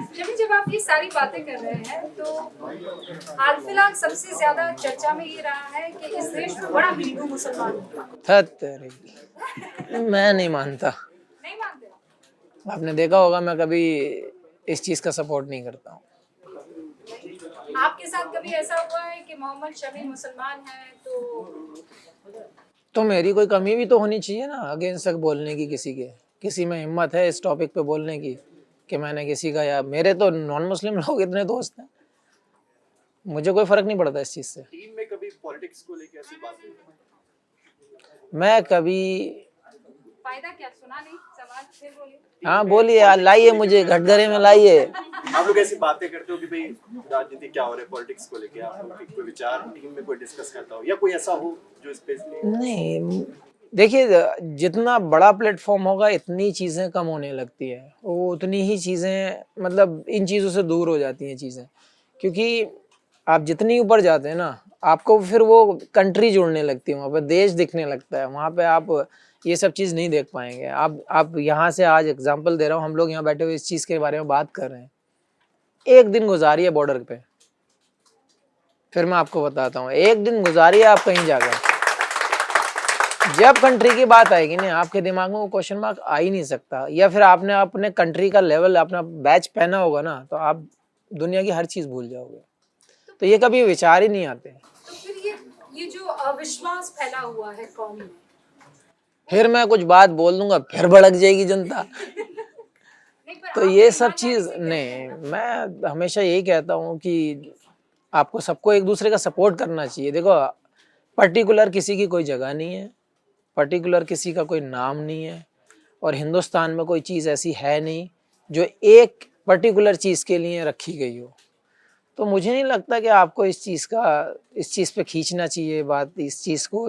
चलिए, जब आप ये सारी बातें कर रहे हैं तो हाल फिलहाल सबसे ज्यादा चर्चा में ये रहा है कि इस देश में बड़ा हिंदू मुसलमान होगा। हद तेरी, मैं नहीं मानता। नहीं मानते हो? आपने देखा होगा मैं कभी इस चीज़ का सपोर्ट नहीं करता हूँ। आपके साथ कभी ऐसा हुआ है कि मोहम्मद शमी मुसलमान है तो मेरी कोई कमी भी तो होनी चाहिए ना अगेंस्ट तक बोलने की, किसी में हिम्मत है इस टॉपिक पे बोलने की कि मैंने किसी का, या मेरे तो नॉन मुस्लिम लोग इतने दोस्त हैं, मुझे कोई फर्क नहीं पड़ता इस चीज़ से। टीम में कभी पॉलिटिक्स को लेकर ऐसी बात हुई? मैं कभी फायदा क्या? सुना नहीं सवाल, फिर बोलिए। हाँ बोलिए यार, लाइए मुझे घटघरे में लाइए। आप लोग ऐसी बातें करते हो कि भाई राजनीति क्या हो रहा है, पॉलिटिक्स को लेके आप लोग कोई विचार टीम में कोई डिस्कस करता हो या कोई ऐसा हो जो स्पेशली? नहीं, देखिए जितना बड़ा प्लेटफॉर्म होगा इतनी चीज़ें कम होने लगती है, वो उतनी ही चीज़ें, मतलब इन चीज़ों से दूर हो जाती हैं चीज़ें, क्योंकि आप जितनी ऊपर जाते हैं ना आपको फिर वो कंट्री जुड़ने लगती है, वहाँ पे देश दिखने लगता है, वहाँ पे आप ये सब चीज़ नहीं देख पाएंगे। आप यहाँ से, आज एग्जांपल दे रहा हूँ, हम लोग यहाँ बैठे हुए इस चीज़ के बारे में बात कर रहे हैं, एक दिन गुजारिए बॉर्डर पे, फिर मैं आपको बताता हूँ, एक दिन गुजारिए आप कहीं जाकर, जब कंट्री की बात आएगी ना आपके दिमाग में वो क्वेश्चन मार्क आ ही नहीं सकता, या फिर आपने अपने कंट्री का लेवल, अपना बैच पहना होगा ना, तो आप दुनिया की हर चीज़ भूल जाओगे, तो ये कभी विचार ही नहीं आते। तो फिर ये जो अविश्वास फैला हुआ है कौम में, फिर मैं कुछ बात बोल दूंगा फिर भड़क जाएगी जनता। नहीं, पर तो आप ये सब ईमानदारी चीज़ से कहते नहीं, हैं। मैं हमेशा यही कहता हूँ कि आपको सबको एक दूसरे का सपोर्ट करना चाहिए। देखो, पर्टिकुलर किसी की कोई जगह नहीं है, पर्टिकुलर किसी का कोई नाम नहीं है, और हिंदुस्तान में कोई चीज़ ऐसी है नहीं जो एक पर्टिकुलर चीज़ के लिए रखी गई हो। तो मुझे नहीं लगता कि आपको इस चीज़ पे खींचना चाहिए बात, इस चीज़ को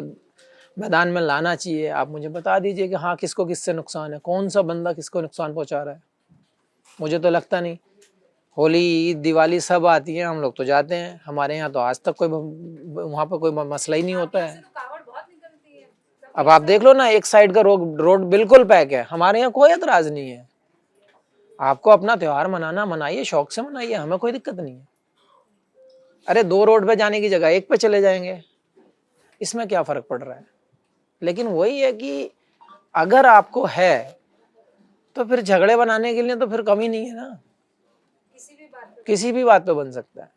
मैदान में लाना चाहिए। आप मुझे बता दीजिए कि हाँ किसको किससे नुकसान है, कौन सा बंदा किसको नुकसान पहुंचा रहा है। मुझे तो लगता नहीं। होली, ईद, दिवाली सब आती है, हम लोग तो जाते हैं, हमारे यहाँ तो आज तक कोई वहाँ पर कोई मसला ही नहीं होता है। तो कावड़ बहुत निकलती है। अब आप देख लो ना, एक साइड का रोड बिल्कुल पैक है, हमारे यहाँ कोई एतराज़ नहीं है। आपको अपना त्यौहार मनाना, मनाइए, शौक से मनाइए, हमें कोई दिक्कत नहीं है। अरे 2 रोड पे जाने की जगह 1 पे चले जाएंगे, इसमें क्या फ़र्क पड़ रहा है। लेकिन वही है कि अगर आपको है तो फिर झगड़े बनाने के लिए तो फिर कमी नहीं है ना, किसी भी बात पे बन सकता है।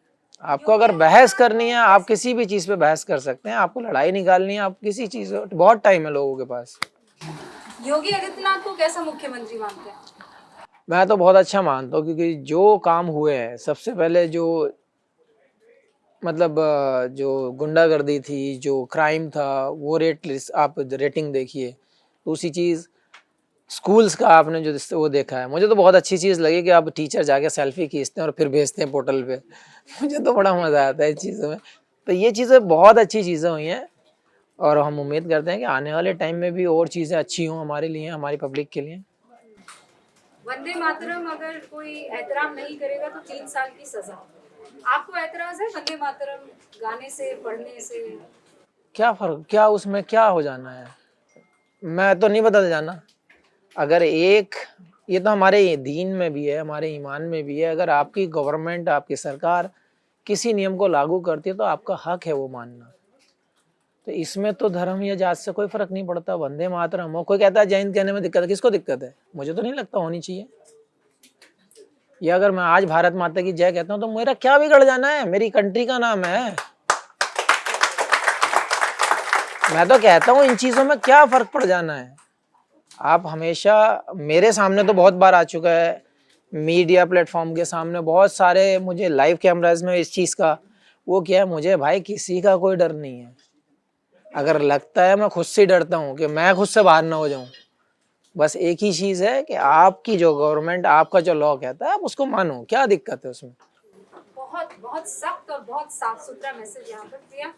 आपको अगर बहस करनी है, आप किसी भी चीज़ पे बहस कर सकते हैं, आपको लड़ाई निकालनी है, आप किसी चीज़, बहुत टाइम है लोगों के पास। योगी आदित्यनाथ को कैसा मुख्यमंत्री मानते हैं? मैं तो बहुत अच्छा मानता हूँ, क्योंकि जो काम हुए हैं, सबसे पहले जो मतलब जो गुंडागर्दी थी, जो क्राइम था, वो आप रेटिंग देखिए। दूसरी चीज़, स्कूल्स का आपने जो वो देखा है, मुझे तो बहुत अच्छी चीज़ लगी कि आप टीचर जाके सेल्फी खींचते हैं और फिर भेजते हैं पोर्टल पे। मुझे तो बड़ा मज़ा आता है इस चीज़ों में। तो ये चीज़ें बहुत अच्छी चीज़ें हुई हैं, और हम उम्मीद करते हैं कि आने वाले टाइम में भी और चीज़ें अच्छी हों हमारे लिए, हमारी पब्लिक के लिए। वंदे मातरम अगर कोई एहतराम नहीं करेगा तो 3 साल की सजा। आपको एतराज है वंदे मातरम गाने से, पढ़ने से? क्या फ़र्क, क्या उसमें क्या हो जाना है, मैं तो नहीं बदल जाना। अगर एक, ये तो हमारे दीन में भी है, हमारे ईमान में भी है, अगर आपकी गवर्नमेंट, आपकी सरकार किसी नियम को लागू करती है तो आपका हक है वो मानना। तो इसमें तो धर्म या जात से कोई फर्क नहीं पड़ता। वंदे मातरम हो, कोई कहता है जय हिंद कहने में दिक्कत है, किसको दिक्कत है? मुझे तो नहीं लगता होनी चाहिए। या अगर मैं आज भारत माता की जय कहता हूँ तो मेरा क्या बिगड़ जाना है, मेरी कंट्री का नाम है। मैं तो कहता हूँ इन चीज़ों में क्या फ़र्क पड़ जाना है। आप हमेशा, मेरे सामने तो बहुत बार आ चुका है, मीडिया प्लेटफॉर्म के सामने बहुत सारे मुझे लाइव कैमराज में इस चीज़ का वो किया है। मुझे भाई किसी का कोई डर नहीं है। अगर लगता है, मैं खुद से डरता हूँ कि मैं खुद से बाहर ना हो जाऊँ। बस एक ही चीज़ है कि आपकी जो गवर्नमेंट, आपका जो लॉ कहता है आप उसको मानो, क्या दिक्कत है उसमें। बहुत बहुत सख्त और बहुत साफ सुथरा मैसेज यहाँ पर दिया।